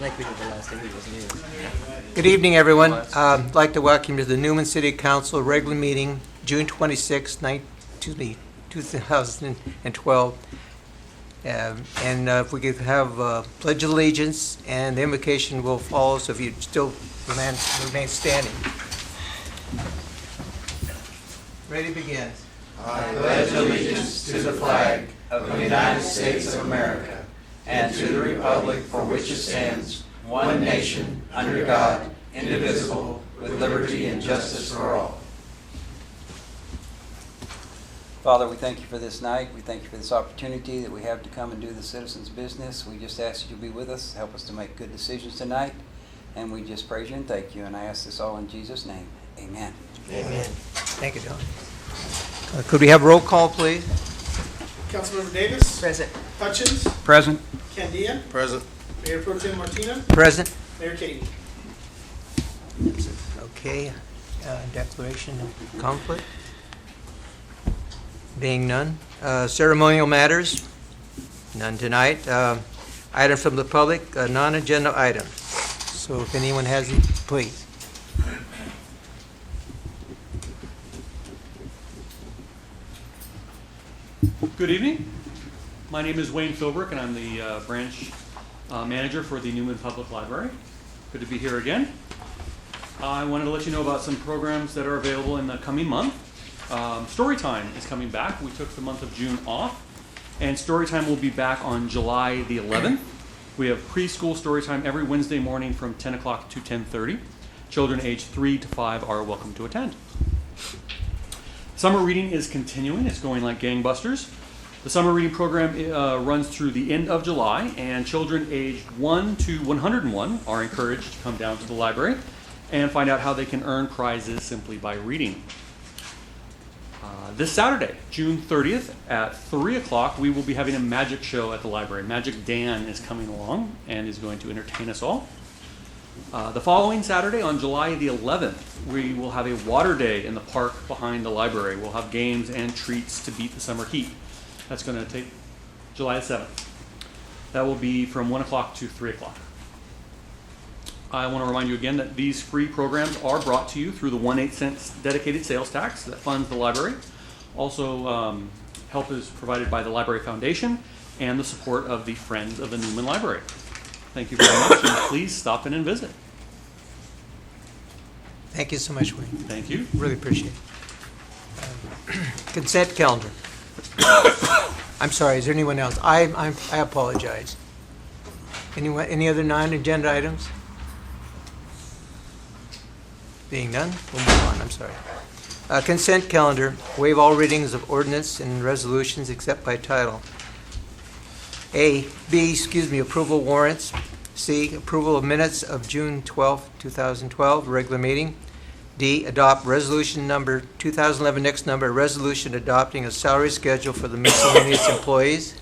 Like we did the last day, he wasn't here. Good evening, everyone. I'd like to welcome you to the Newman City Council regular meeting, June 26, 2012. And if we could have Pledge of Allegiance, and the invocation will follow, so if you still remain standing. Ready, begin. I pledge allegiance to the flag of the United States of America and to the republic for which it stands, one nation, under God, indivisible, with liberty and justice for all. Father, we thank you for this night. We thank you for this opportunity that we have to come and do the citizens' business. We just ask that you be with us, help us to make good decisions tonight, and we just praise you and thank you. And I ask this all in Jesus' name. Amen. Amen. Thank you, Don. Could we have roll call, please? Councilmember Davis. Present. Hutchins. Present. Candia. Present. Mayor Pro Tem Martina. Present. Mayor Katie. Okay. Declaration of conflict? Being none. Ceremonial matters? None tonight. Item from the public, non-agenda item. So if anyone has it, please. Good evening. My name is Wayne Philbrook, and I'm the branch manager for the Newman Public Library. Good to be here again. I wanted to let you know about some programs that are available in the coming month. Storytime is coming back. We took the month of June off, and Storytime will be back on July the 11th. We have preschool Storytime every Wednesday morning from 10 o'clock to 10:30. Children aged 3 to 5 are welcome to attend. Summer reading is continuing. It's going like gangbusters. The summer reading program runs through the end of July, and children aged 1 to 101 are encouraged to come down to the library and find out how they can earn prizes simply by reading. This Saturday, June 30th at 3 o'clock, we will be having a magic show at the library. Magic Dan is coming along and is going to entertain us all. The following Saturday, on July the 11th, we will have a water day in the park behind the library. We'll have games and treats to beat the summer heat. That's going to take July the 7th. That will be from 1 o'clock to 3 o'clock. I want to remind you again that these free programs are brought to you through the 1/8 cents dedicated sales tax that funds the library. Also, help is provided by the Library Foundation and the support of the Friends of the Newman Library. Thank you very much, and please stop in and visit. Thank you so much, Wayne. Thank you. Really appreciate it. Consent calendar. I'm sorry, is there anyone else? I apologize. Any other non-agenda items? Being none, we'll move on. I'm sorry. Consent calendar. Waive all readings of ordinance and resolutions except by title. Approval warrants. C, approval of minutes of June 12, 2012, regular meeting. D, adopt resolution number 2011, next number, resolution adopting a salary schedule for the miscellaneous employees.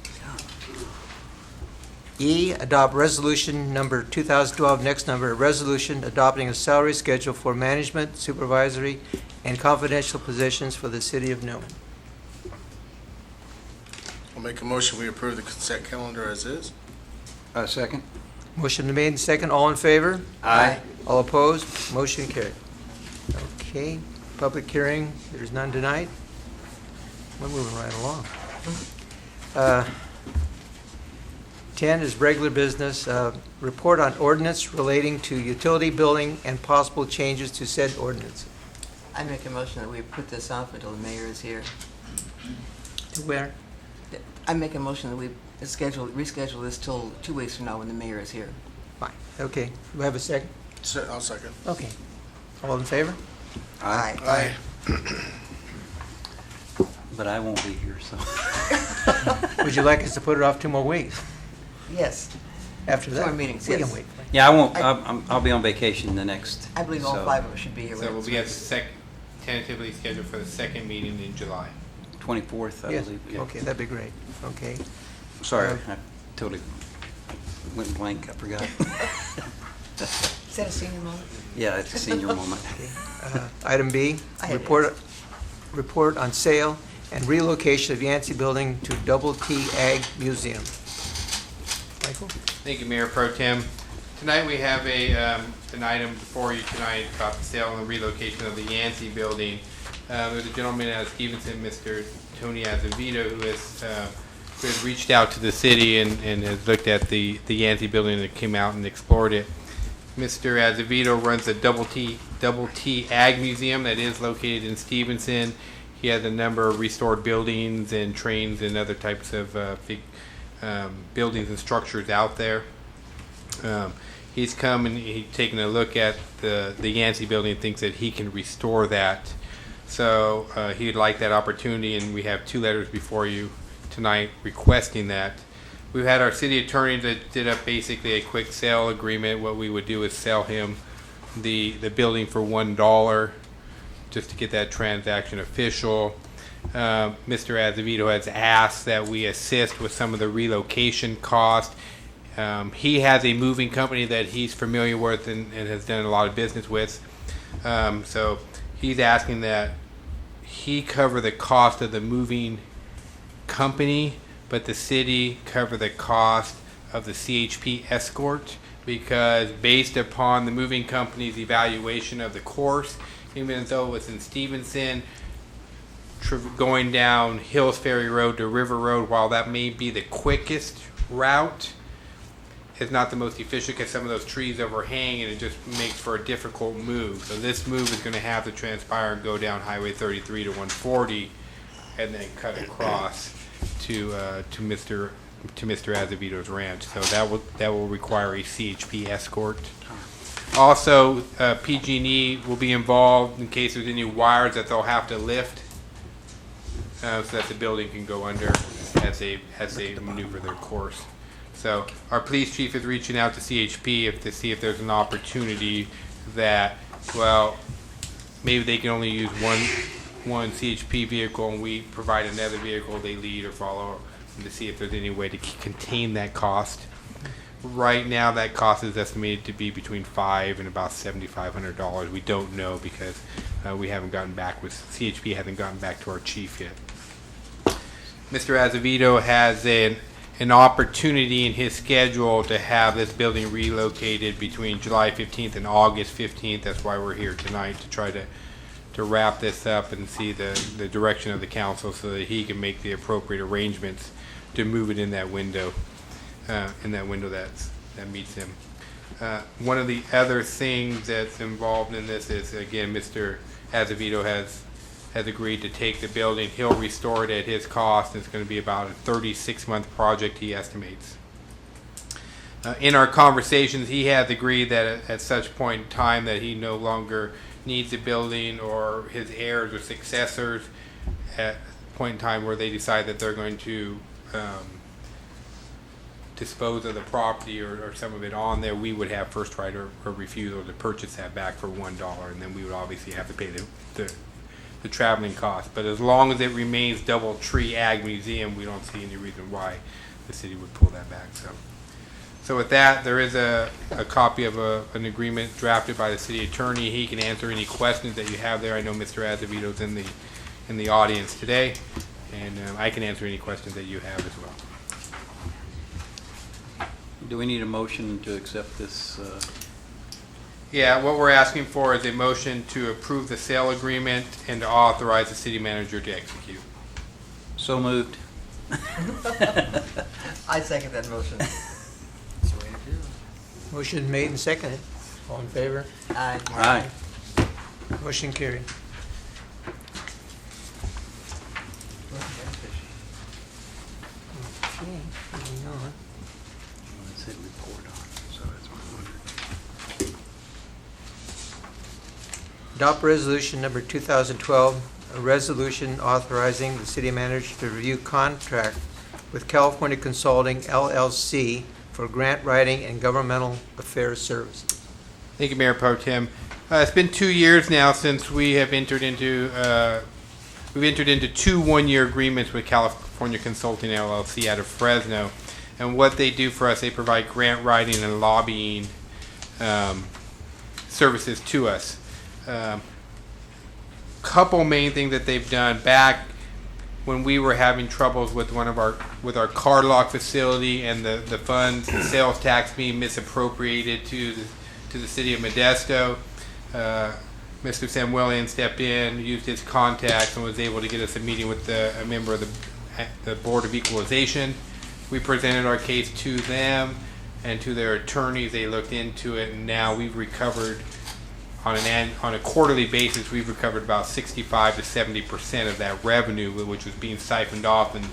E, adopt resolution number 2012, next number, resolution adopting a salary schedule for management, supervisory, and confidential positions for the city of Newman. I'll make a motion we approve the consent calendar as is. Second. Motion made and second. All in favor? Aye. All opposed? Motion carried. Okay, public hearing, there's none tonight. We're moving right along. 10 is regular business. Report on ordinance relating to utility billing and possible changes to said ordinance. I make a motion that we put this off until the mayor is here. To where? I make a motion that we reschedule this till 2 weeks from now when the mayor is here. Fine, okay. Do we have a second? I'll second. Okay. All in favor? Aye. Aye. But I won't be here, so. Would you like us to put it off 2 more weeks? Yes. After that? More meetings, We can yes. wait. Yeah, I won't. I'll be on vacation the next. I believe all so 5 of us should be here. So we'll be at the tentatively scheduled for the second meeting in July. 24th, I Yes, believe. Yeah. okay, that'd be great. Okay. Sorry, I totally went blank. I forgot. Is that a senior moment? Yeah, it's a senior moment. Item B, I had report on sale and relocation of Yancey Building to Double T Ag Museum. Michael? Thank you, Mayor Pro Tem. Tonight we have an item before you tonight about the sale and relocation of the Yancey building. There's a gentleman out of Stevenson, Mr. Tony Azevedo, who has reached out to the city and has looked at the Yancey building and came out and explored it. Mr. Azevedo runs a Double T Ag Museum that is located in Stevenson. He has a number of restored buildings and trains and other types of big buildings and structures out there. He's come and he's taken a look at the Yancey building and thinks that he can restore that. So he'd like that opportunity, and we have 2 letters before you tonight requesting that. We've had our city attorney that did up basically a quick sale agreement. What we would do is sell him the building for $1 just to get that transaction official. Mr. Azevedo has asked that we assist with some of the relocation cost. He has a moving company that he's familiar with and has done a lot of business with. So he's asking that he cover the cost of the moving company, but the city cover the cost of the CHP escort, because based upon the moving company's evaluation of the course, even though it's in Stevenson, going down Hills Ferry Road to River Road, while that may be the quickest route, is not the most efficient because some of those trees overhang and it just makes for a difficult move. So this move is going to have to transpire and go down Highway 33 to 140 and then cut across to Mr. Azevedo's ranch. So that will require a CHP escort. Also, PG&E will be involved in case there's any wires that they'll have to lift, so that the building can go under as they maneuver their course. So our police chief is reaching out to CHP to see if there's an opportunity that, well, maybe they can only use one CHP vehicle and we provide another vehicle they lead or follow, and to see if there's any way to contain that cost. Right now, that cost is estimated to be between $500 and about $7,500. We don't know because we haven't gotten back with CHP hasn't gotten back to our chief yet. Mr. Azevedo has an opportunity in his schedule to have this building relocated between July 15th and August 15th. That's why we're here tonight, to try to wrap this up and see the direction of the council so that he can make the appropriate arrangements to move it in that window, that meets him. One of the other things that's involved in this is, again, Mr. Azevedo has agreed to take the building. He'll restore it at his cost. It's going to be about a 36-month project, he estimates. In our conversations, he has agreed that at such point in time that he no longer needs the building, or his heirs or successors at a point in time where they decide that they're going to dispose of the property or some of it on there, we would have first right or refusal to purchase that back for $1, and then we would obviously have to pay the traveling cost. But as long as it remains Double Tree Ag Museum, we don't see any reason why the city would pull that back. So with that, there is a copy of an agreement drafted by the city attorney. He can answer any questions that you have there. I know Mr. Azevedo's in the audience today, and I can answer any questions that you have as well. Do we need a motion to accept this? Yeah, what we're asking for is a motion to approve the sale agreement and to authorize the city manager to execute. So moved. I second that motion. Motion made and seconded. All in favor? Aye. Aye. Motion carried. Okay, moving on. Let's hit report on it. So that's what I'm wondering. Adopt resolution number 2012, a resolution authorizing the city manager to review contract with California Consulting LLC for grant writing and governmental affairs services. Thank you, Mayor Pro Tem. It's been 2 years now since we have entered into 2 one-year agreements with California Consulting LLC out of Fresno. And what they do for us, they provide grant writing and lobbying services to us. Couple main things that they've done back when we were having troubles with with our card lock facility and the funds, the sales tax being misappropriated to the city of Modesto. Mr. Samuelian stepped in, used his contacts, and was able to get us a meeting with a member of the Board of Equalization. We presented our case to them and to their attorneys. They looked into it, and now we've recovered on a quarterly basis. We've recovered about 65 to 70% of that revenue, which was being siphoned off and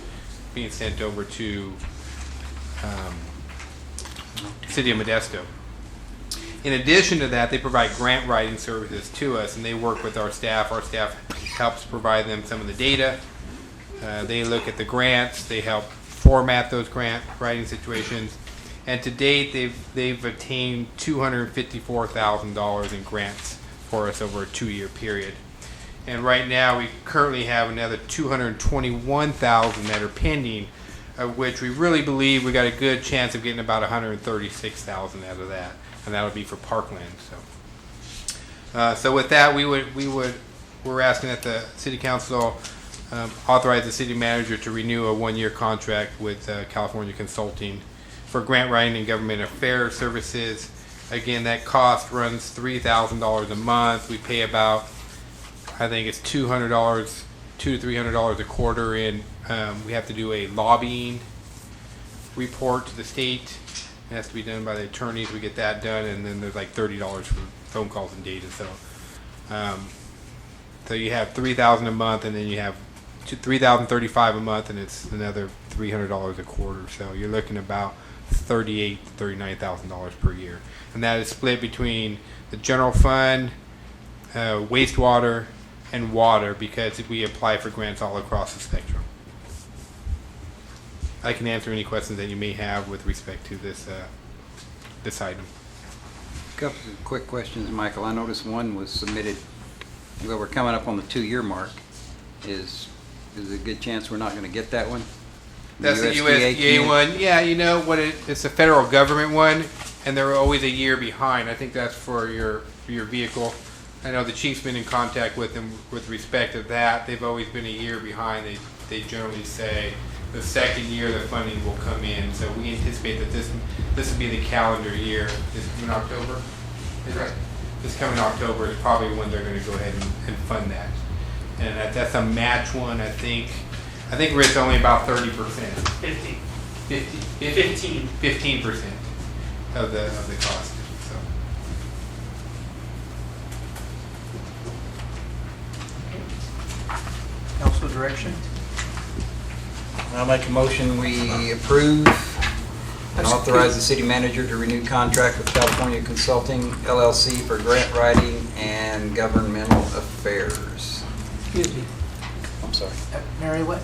being sent over to City of Modesto. In addition to that, they provide grant writing services to us, and they work with our staff. Our staff helps provide them some of the data. They look at the grants. They help format those grant writing situations. And to date, they've obtained $254,000 in grants for us over a 2-year period. And right now, we currently have another $221,000 that are pending, of which we really believe we got a good chance of getting about $136,000 out of that, and that'll be for Parkland. So with that, we're asking that the City Council authorize the City Manager to renew a 1-year contract with California Consulting for grant writing and government affairs services. Again, that cost runs $3,000 a month. We pay about, I think it's $200 to $300 a quarter in. We have to do a lobbying report to the state. It has to be done by the attorneys. We get that done, and then there's like $30 for phone calls and data. So you have $3,000 a month, and then you have $3,035 a month, and it's another $300 a quarter. So you're looking about $38,000 to $39,000 per year, and that is split between the general fund, wastewater, and water, because we apply for grants all across the spectrum. I can answer any questions that you may have with respect to this item. Couple of quick questions, Michael. I noticed one was submitted. Well, we're coming up on the 2-year mark. Is there a good chance we're not going to get that one? That's the USDA one. Yeah, you know what? It's a federal government one, and they're always a year behind. I think that's for your vehicle. I know the chief's been in contact with them with respect to that. They've always been a year behind. They generally say the second year the funding will come in. So we anticipate that this will be the calendar year. This coming October? Right. This coming October is probably when they're going to go ahead and fund that. And that's a match one, I think. I think it's only about 30%. 15% of the cost. So. Council direction? I'll make a motion we approve and authorize the city manager to renew contract with California Consulting LLC for grant writing and governmental affairs. Excuse me. I'm sorry. Mary, what?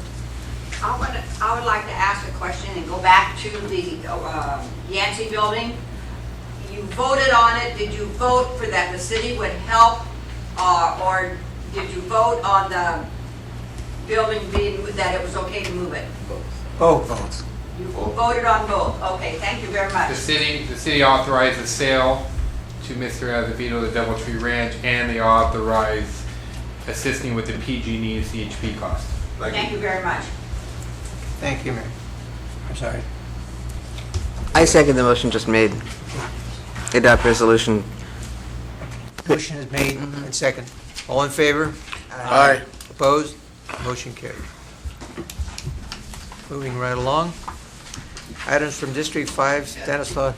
I would like to ask a question and go back to the Yancey building. You voted on it. Did you vote for that the city would help, or did you vote on the building being that it was okay to move it? Both votes. You voted on both. Okay, thank you very much. The city authorized the sale to Mr. Azevedo, the Doubletree Ranch, and they authorized assisting with the PG&E and CHP cost. Thank you very much. Thank you, Mary. I'm sorry. I second the motion just made. Adopt resolution. Motion is made and second. All in favor? Aye. Opposed? Motion carried. Moving right along. Items from District 5, Stanislaus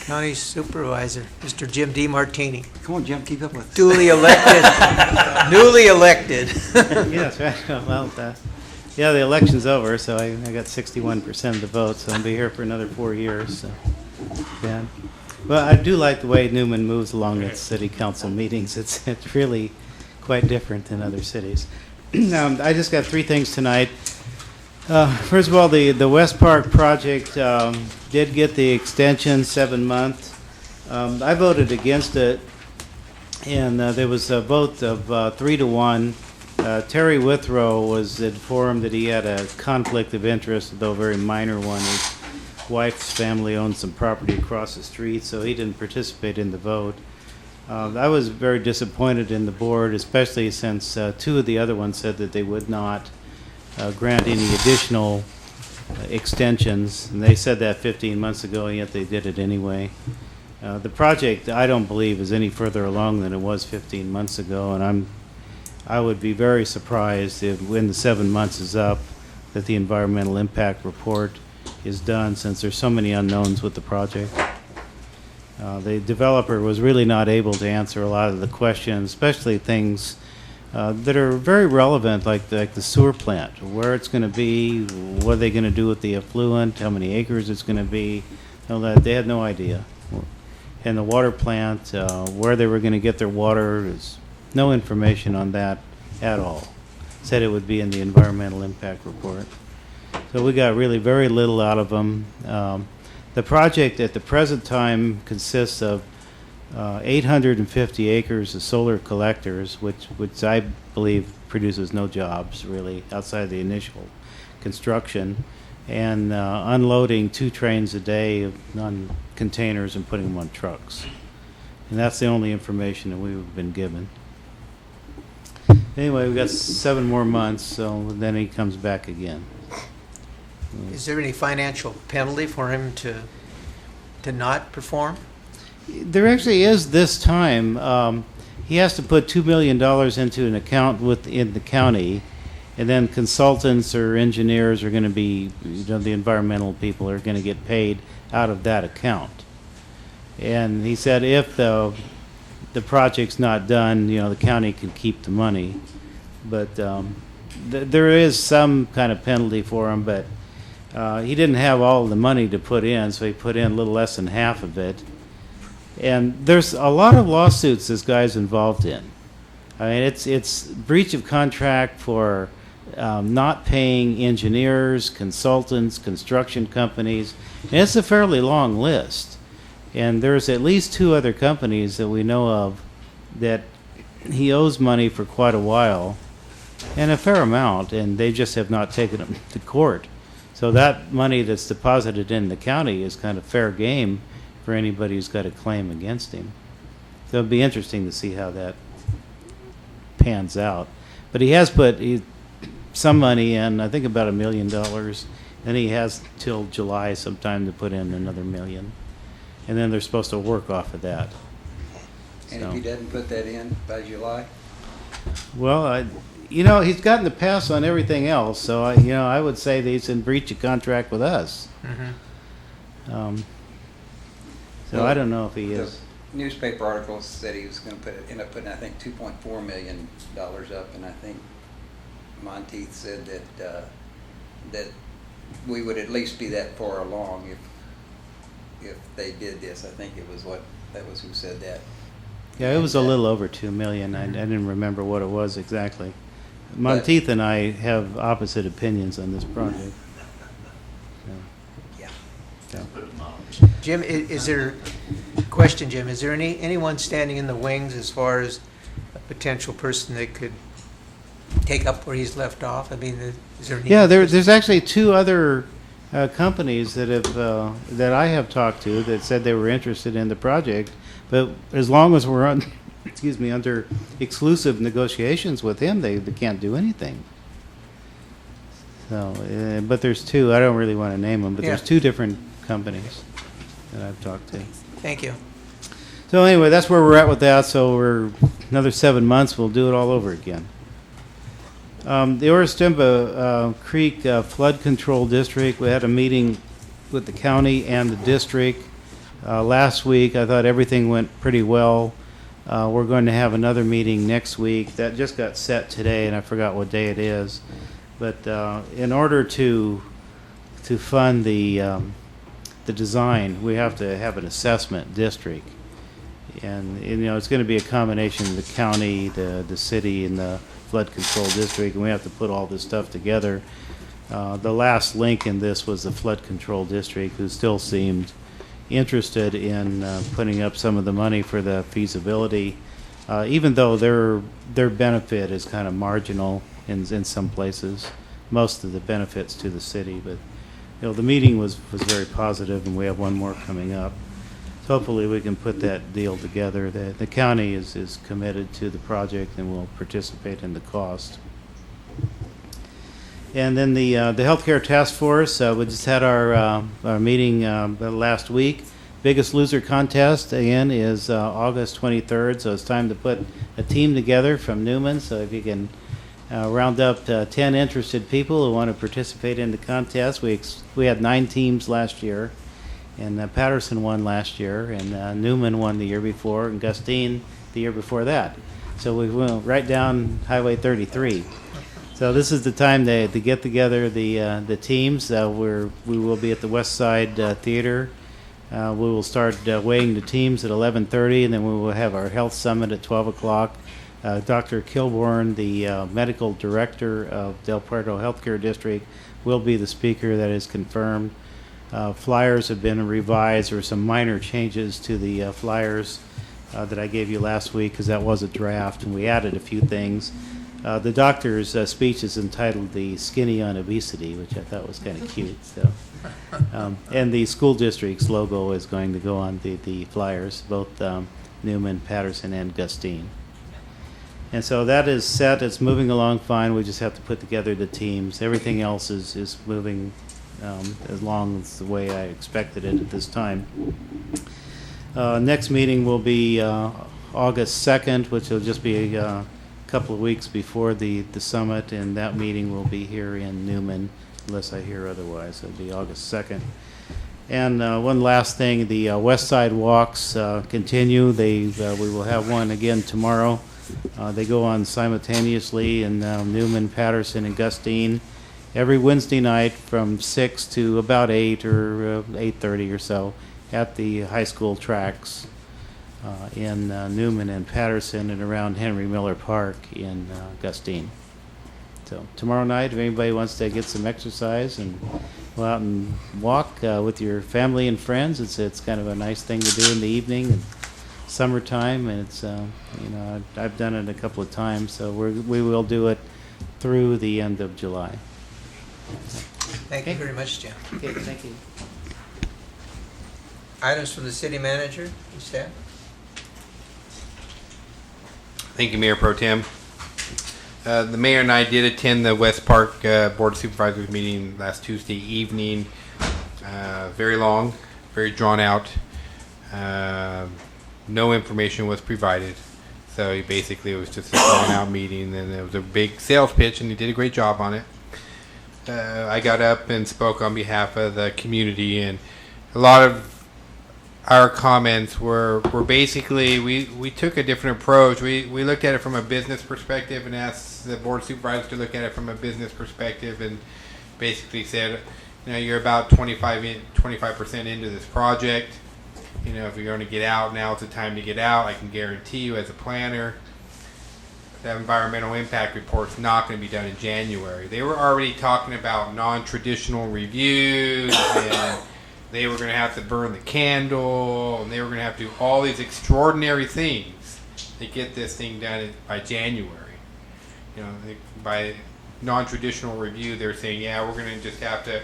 County Supervisor, Mr. Jim D. Martini. Come on, Jim, keep up with us. Duly elected. Newly elected. Yes, right. Well, yeah, the election's over, so I got 61% of the vote, so I'll be here for another 4 years. So, yeah. Well, I do like the way Newman moves along its city council meetings. It's really quite different than other cities. I just got 3 things tonight. First of all, the West Park project did get the extension 7 months. I voted against it, and there was a vote of 3-1. Terry Withrow was informed that he had a conflict of interest, though a very minor one. His wife's family owned some property across the street, so he didn't participate in the vote. I was very disappointed in the board, especially since 2 of the other ones said that they would not grant any additional extensions, and they said that 15 months ago, and yet they did it anyway. The project, I don't believe, is any further along than it was 15 months ago, and I would be very surprised if, when the 7 months is up, that the environmental impact report is done, since there's so many unknowns with the project. The developer was really not able to answer a lot of the questions, especially things that are very relevant, like the sewer plant, where it's going to be, what are they going to do with the effluent, how many acres it's going to be. All that, they had no idea. And the water plant, where they were going to get their water, there's no information on that at all. Said it would be in the environmental impact report. So we got really very little out of them. The project at the present time consists of 850 acres of solar collectors, which I believe produces no jobs really outside the initial construction, and unloading 2 trains a day on containers and putting them on trucks. And that's the only information that we've been given. Anyway, we've got 7 more months, so then he comes back again. Is there any financial penalty for him to not perform? There actually is this time. He has to put $2 million into an account within the county, and then consultants or engineers are going to be, the environmental people are going to get paid out of that account. And he said if the project's not done, the county can keep the money. But there is some kind of penalty for him, but he didn't have all the money to put in, so he put in a little less than half of it. And there's a lot of lawsuits this guy's involved in. I mean, it's breach of contract for not paying engineers, consultants, construction companies, and it's a fairly long list. And there's at least 2 other companies that we know of that he owes money for quite a while, and a fair amount, and they just have not taken him to court. So that money that's deposited in the county is kind of fair game for anybody who's got a claim against him. So it'll be interesting to see how that pans out. But he has put some money in, I think about $1 million, and he has till July sometime to put in another $1 million. And then they're supposed to work off of that. And if he doesn't put that in by July? Well, he's gotten the pass on everything else, so I would say that he's in breach of contract with us. Mm-hmm. So Well, I don't know if he the is. Newspaper article said he was going to end up putting, I think, $2.4 million up, and I think Monteith said that we would at least be that far along if they did this. I think that was who said that. Yeah, it was a little over $2 million. I didn't remember what it was exactly. Monteith and I have opposite opinions on this project. Yeah. So. Jim, is there anyone standing in the wings as far as a potential person that could take up where he's left off? I mean, is there any? Yeah, there's actually 2 other companies that that I have talked to that said they were interested in the project, but as long as we're under exclusive negotiations with him, they can't do anything. So, but there's 2. I don't really want to name them, but there's 2 different companies that I've talked to. Thank you. So anyway, that's where we're at with that. So we're another 7 months. We'll do it all over again. The Oristimba Creek Flood Control District, we had a meeting with the county and the district last week. I thought everything went pretty well. We're going to have another meeting next week. That just got set today, and I forgot what day it is. But in order to fund the design, we have to have an assessment district. And it's going to be a combination of the county, the city, and the flood control district, and we have to put all this stuff together. The last link in this was the flood control district, who still seemed interested in putting up some of the money for the feasibility, even though their benefit is kind of marginal in some places. Most of the benefits to the city, but the meeting was very positive, and we have one more coming up. So hopefully we can put that deal together. The county is committed to the project and will participate in the cost. And then the healthcare task force, we just had our meeting last week. Biggest Loser contest, again, is August 23rd, so it's time to put a team together from Newman. So if you can round up 10 interested people who want to participate in the contest. We had 9 teams last year, and Patterson won last year, and Newman won the year before, and Gustine the year before that. So we went right down Highway 33. So this is the time to get together the teams. We will be at the West Side Theater. We will start weighing the teams at 11:30, and then we will have our health summit at 12 o'clock. Dr. Kilborn, the medical director of Del Puerto Healthcare District, will be the speaker. That is confirmed. Flyers have been revised. There were some minor changes to the flyers that I gave you last week because that was a draft, and we added a few things. The doctor's speech is entitled "The Skinny on Obesity," which I thought was kind of cute. So, and the school district's logo is going to go on the flyers, both Newman, Patterson, and Gustine. And so that is set. It's moving along fine. We just have to put together the teams. Everything else is moving along as the way I expected it at this time. Next meeting will be August 2nd, which will just be a couple of weeks before the summit, and that meeting will be here in Newman, unless I hear otherwise. It'll be August 2nd. And one last thing, the West Side Walks continue. We will have one again tomorrow. They go on simultaneously in Newman, Patterson, and Gustine every Wednesday night from 6 to about 8 or 8:30 or so at the high school tracks in Newman and Patterson and around Henry Miller Park in Gustine. So tomorrow night, if anybody wants to get some exercise and go out and walk with your family and friends, it's kind of a nice thing to do in the evening. And summertime, and it's I've done it a couple of times, so we will do it through the end of July. Thank you very much, Jim. Okay, thank you. Items from the city manager, staff. Thank you, Mayor Pro Tem. The mayor and I did attend the West Park Board of Supervisors meeting last Tuesday evening. Very long, very drawn out. No information was provided. So basically it was just a drawn out meeting, and it was a big sales pitch, and he did a great job on it. I got up and spoke on behalf of the community, and a lot of our comments were basically, we took a different approach. We looked at it from a business perspective and asked the board of supervisors to look at it from a business perspective, and basically said, you're about 25% into this project. If you're going to get out, now it's the time to get out. I can guarantee you as a planner, that environmental impact report's not going to be done in January. They were already talking about non-traditional reviews, and they were going to have to burn the candle, and they were going to have to do all these extraordinary things to get this thing done by January. By non-traditional review, they're saying, we're going to just have to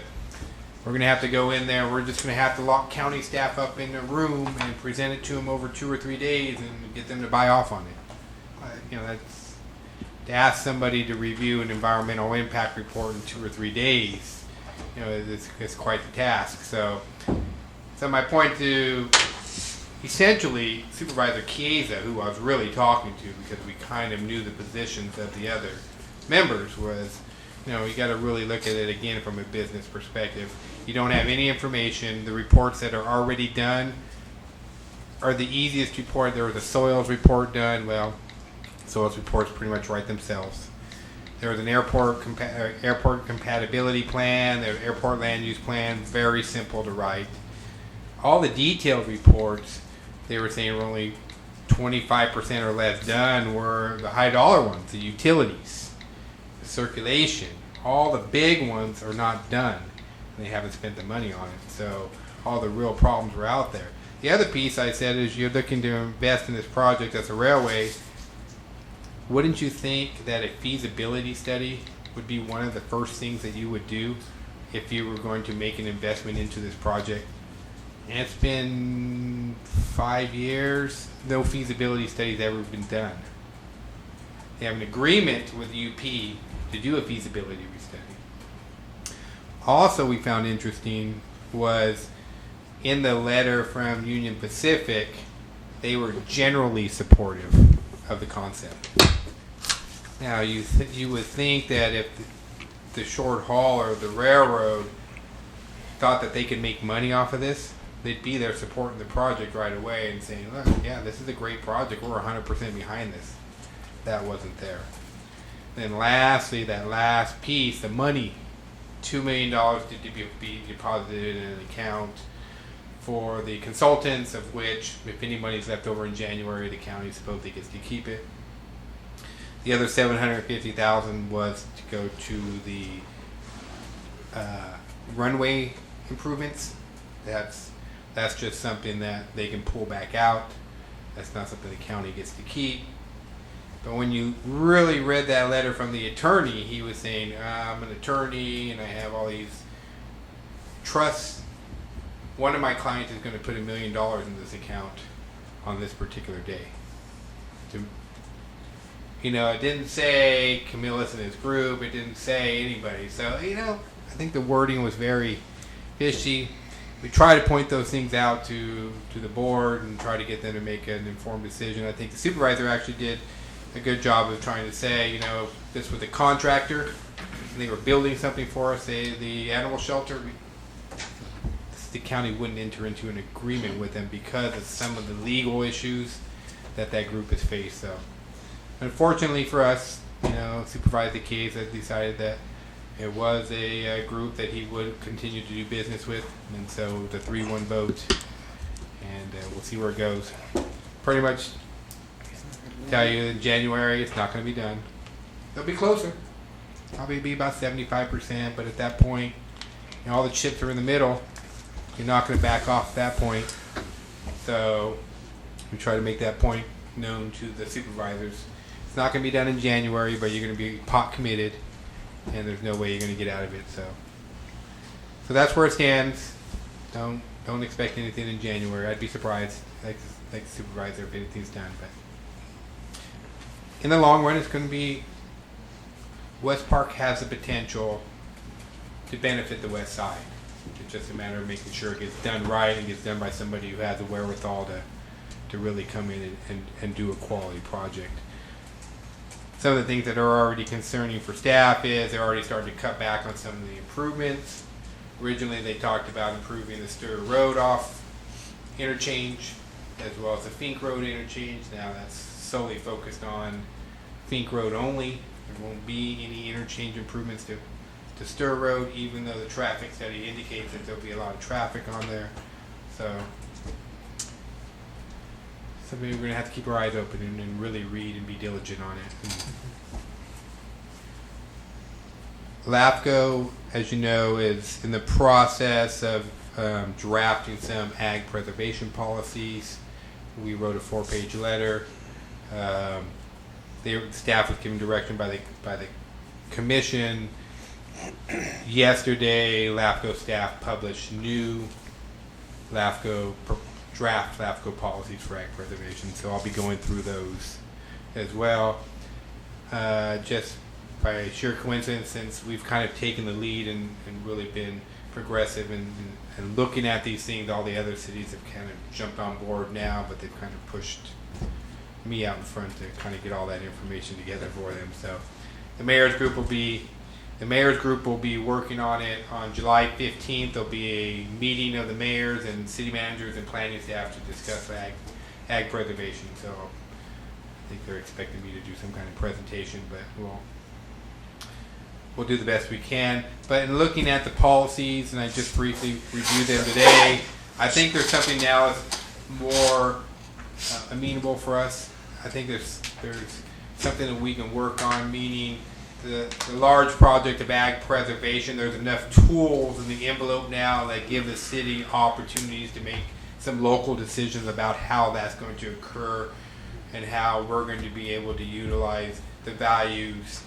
We're going to have to go in there. We're just going to have to lock county staff up in a room and present it to them over 2 or 3 days and get them to buy off on it. That's to ask somebody to review an environmental impact report in 2 or 3 days. It's quite the task. So my point to essentially Supervisor Chiesa, who I was really talking to because we kind of knew the positions of the other members, was, you got to really look at it again from a business perspective. You don't have any information. The reports that are already done are the easiest report. There was a soils report done. Well, soils reports pretty much write themselves. There was an airport compatibility plan. There was an airport land use plan. Very simple to write. All the detailed reports, they were saying were only 25% or less done, were the high dollar ones, the utilities, the circulation. All the big ones are not done. They haven't spent the money on it. So all the real problems were out there. The other piece I said is, you're looking to invest in this project as a railway. Wouldn't you think that a feasibility study would be one of the first things that you would do if you were going to make an investment into this project? And it's been 5 years, no feasibility study's ever been done. They have an agreement with UP to do a feasibility study. also we found interesting was in the letter from Union Pacific, they were generally supportive of the concept. Now, you would think that if the short haul or the railroad thought that they could make money off of this, they'd be there supporting the project right away and saying, look, yeah, this is a great project. We're 100% behind this. That wasn't there. Then lastly, that last piece, the money, $2 million to be deposited in an account for the consultants, of which, if any money is left over in January, the county supposedly gets to keep it. The other $750,000 was to go to the runway improvements. That's just something that they can pull back out. That's not something the county gets to keep. But when you really read that letter from the attorney, he was saying, I'm an attorney and I have all these trusts. One of my clients is going to put $1 million in this account on this particular day. It didn't say Camillus and his group. It didn't say anybody. So, I think the wording was very fishy. We try to point those things out to the board and try to get them to make an informed decision. I think the supervisor actually did a good job of trying to say, if this was a contractor and they were building something for us, the animal shelter, the county wouldn't enter into an agreement with them because of some of the legal issues that group has faced. So, unfortunately for us, Supervisor Case has decided that it was a group that he would continue to do business with, and so the 3-1 vote, and we'll see where it goes. Pretty much tell you in January it's not going to be done. They'll be closer. Probably be about 75%, but at that point, all the chips are in the middle. You're not going to back off at that point. So we try to make that point known to the supervisors. It's not going to be done in January, but you're going to be pot committed, and there's no way you're going to get out of it. So that's where it stands. Don't expect anything in January. I'd be surprised, like the supervisor, if anything's done. But in the long run, it's going to be West Park has the potential to benefit the west side. It's just a matter of making sure it gets done right and gets done by somebody who has the wherewithal to really come in and do a quality project. Some of the things that are already concerning for staff is they're already starting to cut back on some of the improvements. Originally, they talked about improving the Stur Road off interchange as well as the Fink Road interchange. Now that's solely focused on Fink Road only. There won't be any interchange improvements to Stur Road, even though the traffic study indicates that there'll be a lot of traffic on there. So something we're going to have to keep our eyes open and really read and be diligent on it. LAFCO, as you know, is in the process of drafting some ag preservation policies. We wrote a 4-page letter. Staff was given direction by the commission. Yesterday, LAFCO staff published new draft LAFCO policies for ag preservation, so I'll be going through those as well. Just by sheer coincidence, since we've kind of taken the lead and really been progressive and looking at these things, all the other cities have kind of jumped on board now, but they've kind of pushed me out in front to kind of get all that information together for them. So the mayor's group will be working on it on July 15th. There'll be a meeting of the mayors and city managers and planning staff to discuss ag preservation. So I think they're expecting me to do some kind of presentation, but we'll do the best we can. But in looking at the policies, and I just briefly reviewed them today, I think there's something now that's more amenable for us. I think there's something that we can work on, meaning the large project of ag preservation. There's enough tools in the envelope now that give the city opportunities to make some local decisions about how that's going to occur and how we're going to be able to utilize the values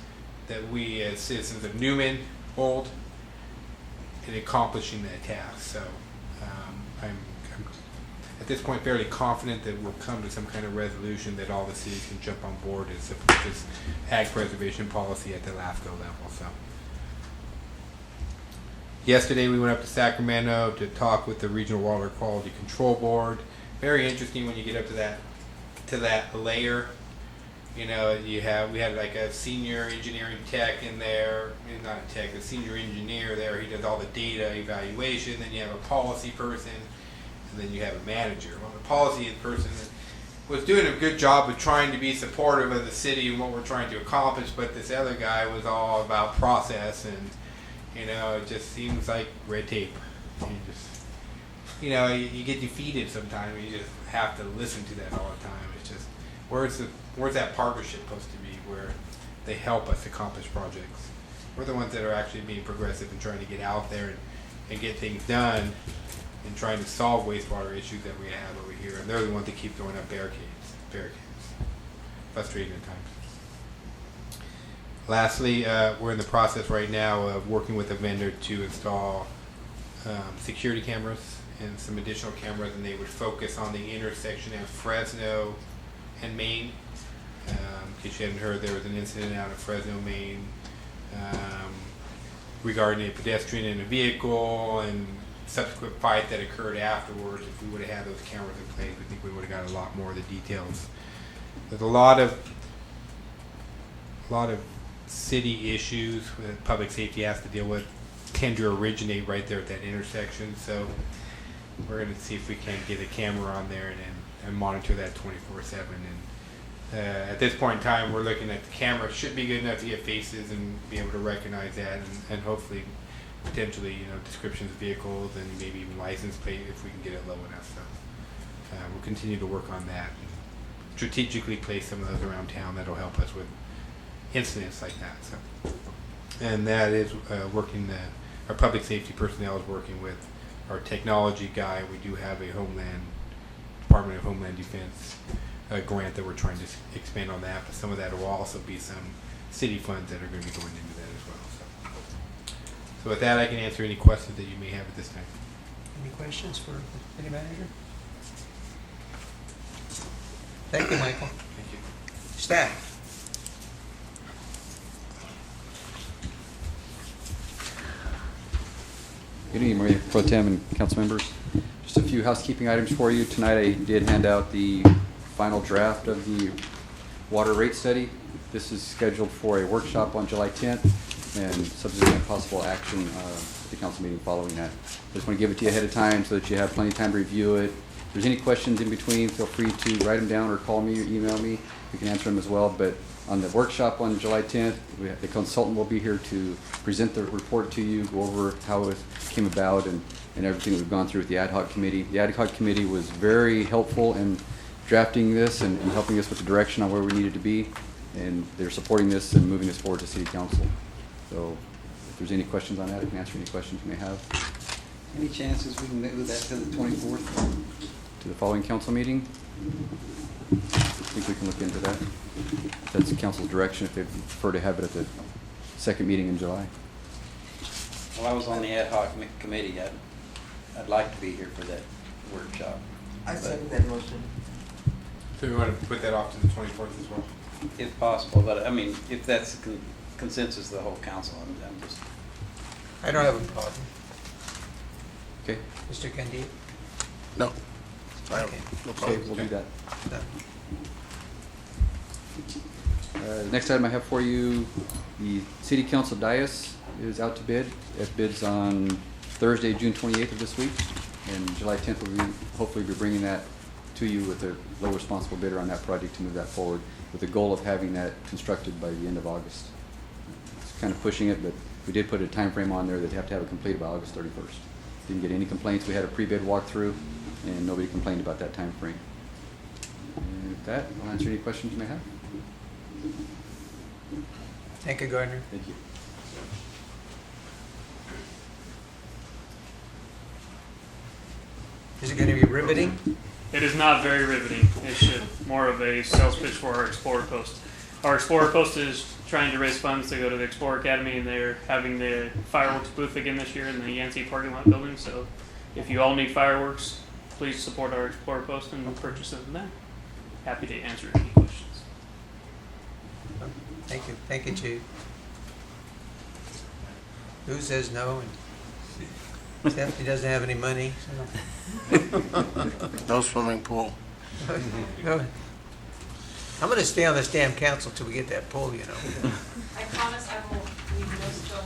that we as citizens of Newman hold in accomplishing that task. So I'm at this point fairly confident that we'll come to some kind of resolution that all the cities can jump on board and support this ag preservation policy at the LAFCO level. So Yesterday we went up to Sacramento to talk with the Regional Water Quality Control Board. Very interesting when you get up to that layer. You know, we had like a senior engineering tech in there, not a tech, a senior engineer there. He does all the data evaluation. Then you have a policy person, and then you have a manager. Well, the policy person was doing a good job of trying to be supportive of the city and what we're trying to accomplish, but this other guy was all about process, and you know, it just seems like red tape. You get defeated sometimes. You just have to listen to that all the time. It's just where's that partnership supposed to be where they help us accomplish projects? We're the ones that are actually being progressive and trying to get out there and get things done and trying to solve wastewater issues that we have over here. And they're the ones that keep throwing up barricades. Frustrating at times. Lastly, we're in the process right now of working with a vendor to install security cameras and some additional cameras, and they would focus on the intersection at Fresno and Maine. In case you hadn't heard, there was an incident out of Fresno, Maine, regarding a pedestrian and a vehicle, and subsequent fight that occurred afterwards. If we would have had those cameras in place, I think we would have got a lot more of the details. There's a lot of city issues that public safety has to deal with tend to originate right there at that intersection. So we're going to see if we can get a camera on there and monitor that 24/7. And at this point in time, we're looking at the camera should be good enough to get faces and be able to recognize that, and hopefully, potentially, descriptions of vehicles and maybe even license plate if we can get it low enough. So we'll continue to work on that and strategically place some of those around town that'll help us with incidents like that. So, and that is working. Our public safety personnel is working with our technology guy. We do have a Department of Homeland Defense grant that we're trying to expand on that, but some of that will also be some city funds that are going to be going into that as well. So with that, I can answer any questions that you may have at this time. Any questions for the city manager? Thank you, Michael. Thank you. Staff? Good evening, Mayor Pro Tem and council members. Just a few housekeeping items for you. Tonight I did hand out the final draft of the water rate study. This is scheduled for a workshop on July 10th and subsequent possible action at the council meeting following that. I just want to give it to you ahead of time so that you have plenty of time to review it. If there's any questions in between, feel free to write them down or call me or email me. We can answer them as well. But on the workshop on July 10th, the consultant will be here to present the report to you, go over how it came about and everything that we've gone through with the ad hoc committee. The ad hoc committee was very helpful in drafting this and helping us with the direction on where we needed to be. And they're supporting this and moving this forward to city council. So if there's any questions on that, I can answer any questions you may have. Any chances we can move that to the 24th? To the following council meeting, I think we can look into that. That's the council's direction if they prefer to have it at the second meeting in July. Well, I was on the ad hoc committee. I'd like to be here for that workshop. I second that motion. So we want to put that off to the 24th as well? If possible, but I mean, if that's the consensus of the whole council, I'm just... I don't have a problem. Okay? Mr. Candide? No. Okay. Okay, we'll do that. Done. Next item I have for you, the city council dais is out to bid. It bids on Thursday, June 28th of this week, and July 10th will hopefully be bringing that to you with a low responsible bidder on that project to move that forward with the goal of having that constructed by the end of August. It's kind of pushing it, but we did put a time frame on there that they have to have it completed by August 31st. Didn't get any complaints. We had a pre-bid walkthrough, and nobody complained about that time frame. And with that, I'll answer any questions you may have. Thank you, Gardner. Thank you. Is it going to be riveting? It is not very riveting. It's more of a sales pitch for our Explorer Post. Our Explorer Post is trying to raise funds to go to the Explorer Academy, and they're having the fireworks booth again this year in the Yancey parking lot building. So if you all need fireworks, please support our Explorer Post and purchase them from there. Happy to answer any questions. Thank you. Thank you, Chief. Who says no? And Stephanie doesn't have any money, so. No swimming pool. Go ahead. I'm gonna stay on this damn council till we get that poll, you know. I promise I will leave no stone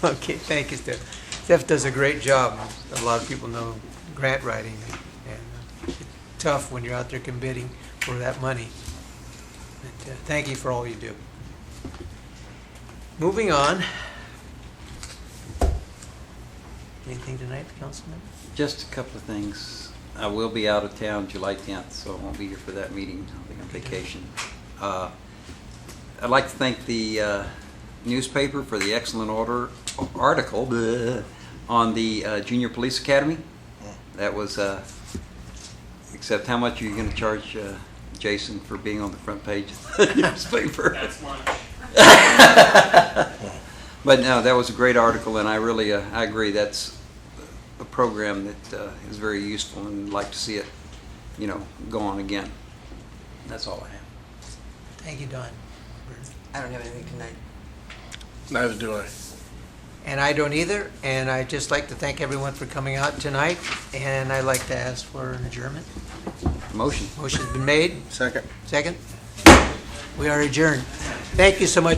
unturned. Okay, thank you, Steph. Steph does a great job. A lot of people know grant writing, and it's tough when you're out there competing for that money. But, thank you for all you do. Moving on. Anything tonight, Councilman? Just a couple of things. I will be out of town July 10th, so I won't be here for that meeting. I'll be on vacation. I'd like to thank the newspaper for the excellent article on the Junior Police Academy. That was, except how much are you going to charge Jason for being on the front page of the newspaper? That's lunch. But no, that was a great article, and I really, I agree. That's a program that is very useful, and I'd like to see it, you know, go on again. That's all I have. Thank you, Don. I don't have anything tonight. Neither do I. And I don't either, and I'd just like to thank everyone for coming out tonight, and I'd like to ask for an adjournment. Motion. Motion's been made. Second. Second? We are adjourned. Thank you so much.